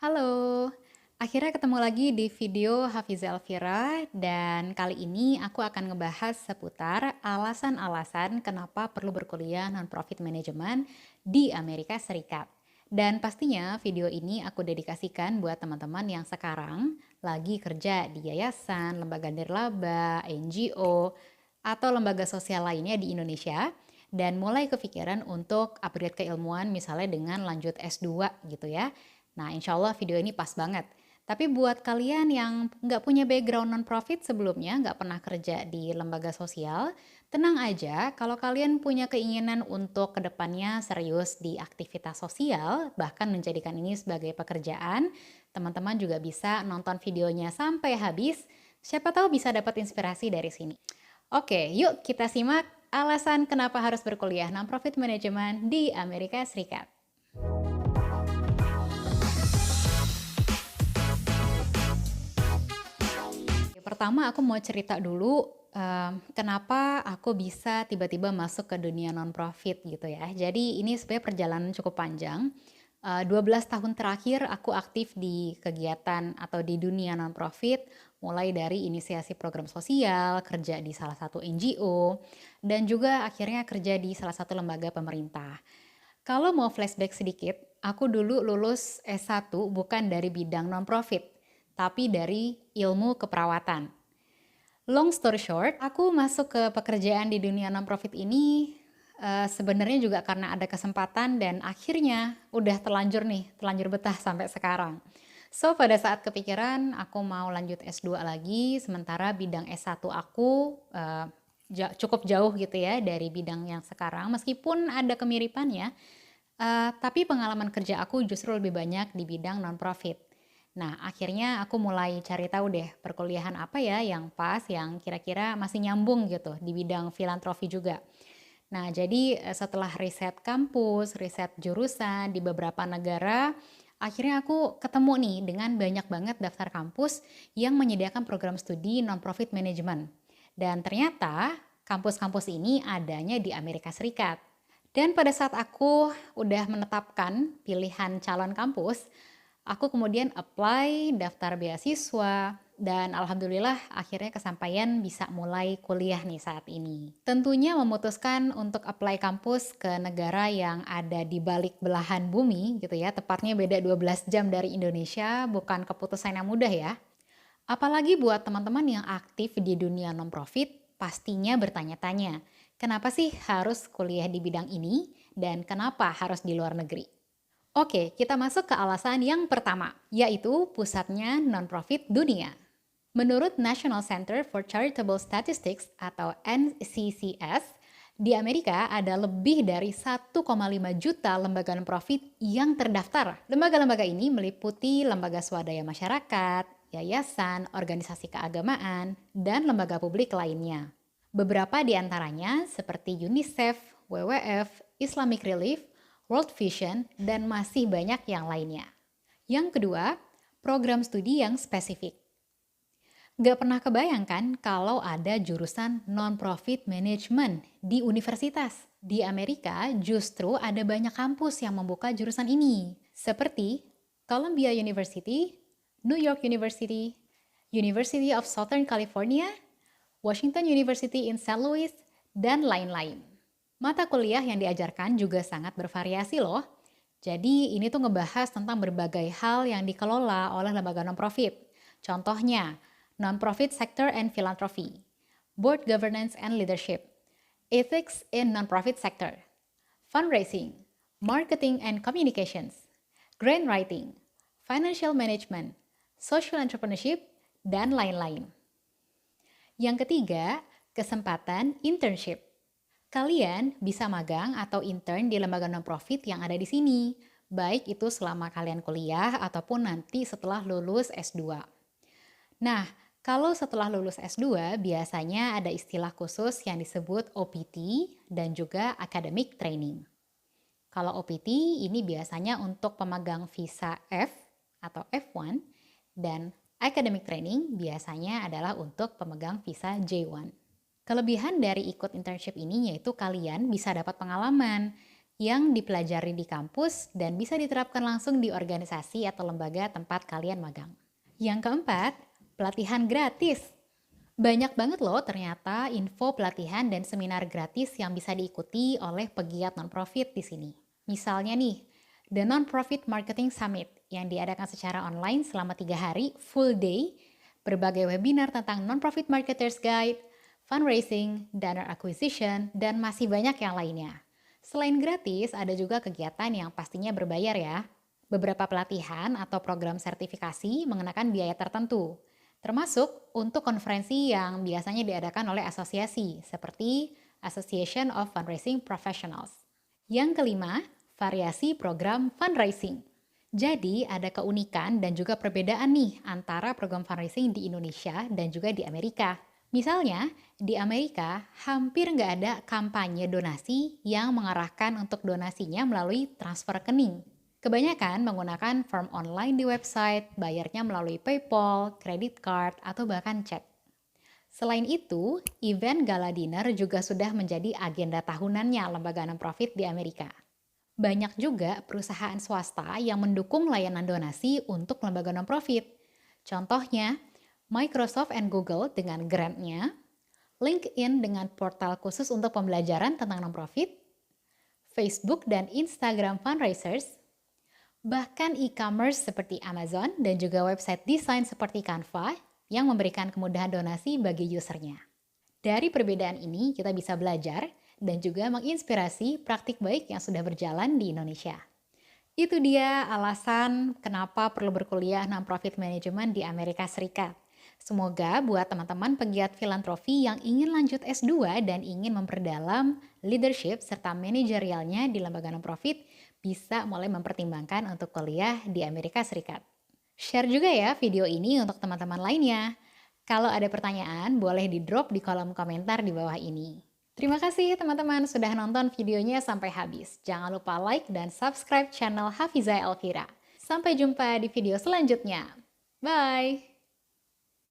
Halo, akhirnya ketemu lagi di video Hafiza Elvira dan kali ini aku akan ngebahas seputar alasan-alasan kenapa perlu berkuliah non-profit management di Amerika Serikat. Dan pastinya video ini aku dedikasikan buat teman-teman yang sekarang lagi kerja di yayasan, lembaga nirlaba, NGO, atau lembaga sosial lainnya di Indonesia dan mulai kepikiran untuk upgrade keilmuan misalnya dengan lanjut S2 gitu ya. Nah, insya Allah video ini pas banget. Tapi buat kalian yang nggak punya background non-profit sebelumnya, nggak pernah kerja di lembaga sosial, tenang aja kalau kalian punya keinginan untuk kedepannya serius di aktivitas sosial, bahkan menjadikan ini sebagai pekerjaan, teman-teman juga bisa nonton videonya sampai habis, siapa tahu bisa dapat inspirasi dari sini. Oke, yuk kita simak alasan kenapa harus berkuliah non-profit management di Amerika Serikat. Pertama aku mau cerita dulu, kenapa aku bisa tiba-tiba masuk ke dunia non-profit gitu ya. Jadi ini sebenarnya perjalanan cukup panjang, 12 tahun terakhir aku aktif di kegiatan atau di dunia non-profit, mulai dari inisiasi program sosial, kerja di salah satu NGO, dan juga akhirnya kerja di salah satu lembaga pemerintah. Kalau mau flashback sedikit, aku dulu lulus S1 bukan dari bidang non-profit, tapi dari ilmu keperawatan. Long story short, aku masuk ke pekerjaan di dunia non-profit ini sebenarnya juga karena ada kesempatan dan akhirnya udah terlanjur betah sampai sekarang. So, pada saat kepikiran aku mau lanjut S2 lagi, sementara bidang S1 aku cukup jauh gitu ya dari bidang yang sekarang, meskipun ada kemiripannya, tapi pengalaman kerja aku justru lebih banyak di bidang non-profit. Nah, akhirnya aku mulai cari tahu deh perkuliahan apa ya yang pas, yang kira-kira masih nyambung gitu di bidang filantropi juga. Nah, jadi setelah riset kampus, riset jurusan di beberapa negara, akhirnya aku ketemu nih dengan banyak banget daftar kampus yang menyediakan program studi non-profit management. Dan ternyata kampus-kampus ini adanya di Amerika Serikat. Dan pada saat aku udah menetapkan pilihan calon kampus, aku kemudian apply, daftar beasiswa, dan alhamdulillah akhirnya kesampaian bisa mulai kuliah nih saat ini. Tentunya memutuskan untuk apply kampus ke negara yang ada di balik belahan bumi gitu ya, tepatnya beda 12 jam dari Indonesia, bukan keputusan yang mudah ya. Apalagi buat teman-teman yang aktif di dunia non-profit, pastinya bertanya-tanya, kenapa sih harus kuliah di bidang ini dan kenapa harus di luar negeri? Oke, kita masuk ke alasan yang pertama, yaitu pusatnya non-profit dunia. Menurut National Center for Charitable Statistics atau NCCS, di Amerika ada lebih dari 1,5 juta lembaga non-profit yang terdaftar. Lembaga-lembaga ini meliputi lembaga swadaya masyarakat, yayasan, organisasi keagamaan, dan lembaga publik lainnya. Beberapa di antaranya seperti UNICEF, WWF, Islamic Relief, World Vision, dan masih banyak yang lainnya. Yang kedua, program studi yang spesifik. Gak pernah kebayangkan kalau ada jurusan non-profit management di universitas. Di Amerika justru ada banyak kampus yang membuka jurusan ini. Seperti Columbia University, New York University, University of Southern California, Washington University in St. Louis, dan lain-lain. Mata kuliah yang diajarkan juga sangat bervariasi loh. Jadi ini tuh ngebahas tentang berbagai hal yang dikelola oleh lembaga non-profit. Contohnya, non-profit sector and philanthropy, board governance and leadership, ethics in non-profit sector, fundraising, marketing and communications, grant writing, financial management, social entrepreneurship, dan lain-lain. Yang ketiga, kesempatan internship. Kalian bisa magang atau intern di lembaga non-profit yang ada di sini, baik itu selama kalian kuliah ataupun nanti setelah lulus S2. Nah, kalau setelah lulus S2, biasanya ada istilah khusus yang disebut OPT dan juga Academic Training. Kalau OPT ini biasanya untuk pemegang visa F atau F1 dan Academic Training biasanya adalah untuk pemegang visa J1. Kelebihan dari ikut internship ini yaitu kalian bisa dapat pengalaman. yang dipelajari di kampus dan bisa diterapkan langsung di organisasi atau lembaga tempat kalian magang. Yang keempat, pelatihan gratis. Banyak banget loh ternyata info pelatihan dan seminar gratis yang bisa diikuti oleh pegiat non-profit di sini. Misalnya nih, The Non-Profit Marketing Summit yang diadakan secara online selama 3 hari full day, berbagai webinar tentang non-profit marketers guide, fundraising, donor acquisition, dan masih banyak yang lainnya. Selain gratis, ada juga kegiatan yang pastinya berbayar ya. Beberapa pelatihan atau program sertifikasi mengenakan biaya tertentu, termasuk untuk konferensi yang biasanya diadakan oleh asosiasi, seperti Association of Fundraising Professionals. Yang kelima, variasi program fundraising. Jadi ada keunikan dan juga perbedaan nih antara program fundraising di Indonesia dan juga di Amerika. Misalnya, di Amerika hampir nggak ada kampanye donasi yang mengarahkan untuk donasinya melalui transfer rekening. Kebanyakan menggunakan form online di website, bayarnya melalui PayPal, credit card, atau bahkan cek. Selain itu, event gala dinner juga sudah menjadi agenda tahunannya lembaga non-profit di Amerika. Banyak juga perusahaan swasta yang mendukung layanan donasi untuk lembaga non-profit. Contohnya, Microsoft and Google dengan grant-nya, LinkedIn dengan portal khusus untuk pembelajaran tentang non-profit, Facebook dan Instagram fundraisers, bahkan e-commerce seperti Amazon dan juga website desain seperti Canva yang memberikan kemudahan donasi bagi usernya. Dari perbedaan ini kita bisa belajar dan juga menginspirasi praktik baik yang sudah berjalan di Indonesia. Itu dia alasan kenapa perlu berkuliah non-profit management di Amerika Serikat. Semoga buat teman-teman pegiat filantropi yang ingin lanjut S2 dan ingin memperdalam leadership serta manajerialnya di lembaga non-profit bisa mulai mempertimbangkan untuk kuliah di Amerika Serikat. Share juga ya video ini untuk teman-teman lainnya. Kalau ada pertanyaan, boleh di-drop di kolom komentar di bawah ini. Terima kasih teman-teman sudah nonton videonya sampai habis. Jangan lupa like dan subscribe channel Hafizah Elvira. Sampai jumpa di video selanjutnya. Bye!